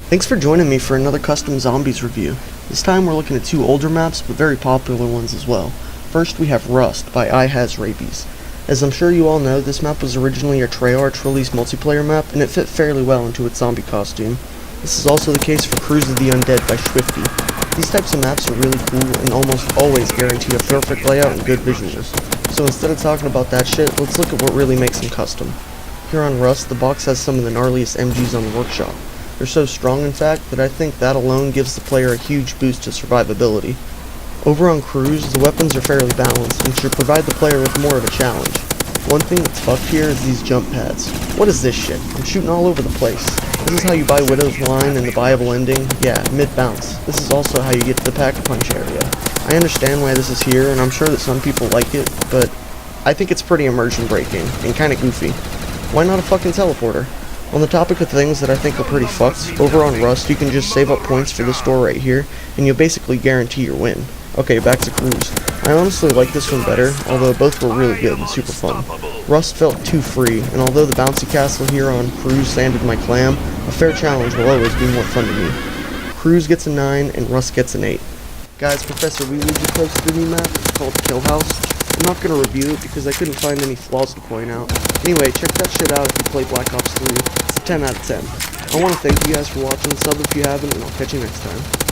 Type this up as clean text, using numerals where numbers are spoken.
Thanks for joining me for another custom zombies review. This time we're looking at two older maps, but very popular ones as well. First we have Rust by Rabies. As I'm sure you all know, this map was originally a Treyarch release multiplayer map, and it fit fairly well into its zombie costume. This is also the case for Cruise of the Undead by Swifty. These types of maps are really cool and almost always guarantee a perfect layout and good visuals. So instead of talking about that shit, let's look at what really makes them custom. Here on Rust, the box has some of the gnarliest MGs on the workshop. They're so strong, in fact, that I think that alone gives the player a huge boost to survivability. Over on Cruise, the weapons are fairly balanced and should provide the player with more of a challenge. One thing that's fucked here is these jump pads. What is this shit? I'm shooting all over the place. This is how you buy Widow's Line and the buyable ending. Yeah, mid-bounce. This is also how you get to the Pack-a-Punch area. I understand why this is here, and I'm sure that some people like it, but I think it's pretty immersion-breaking and kinda goofy. Why not a fucking teleporter? On the topic of things that I think are pretty fucked, over on Rust you can just save up points for this door right here, and you'll basically guarantee your win. Okay, back to Cruise. I honestly like this one better, although both were really good and super fun. Rust felt too free, and although the bouncy castle here on Cruise sanded my clam, a fair challenge will always be more fun to me. Cruise gets a 9, and Rust gets an 8. Guys, Professor Wheelie just posted a new map. It's called Kill House. I'm not going to review it because I couldn't find any flaws to point out. Anyway, check that shit out if you play Black Ops 3. It's a 10 out of 10. I want to thank you guys for watching, sub if you haven't, and I'll catch you next time.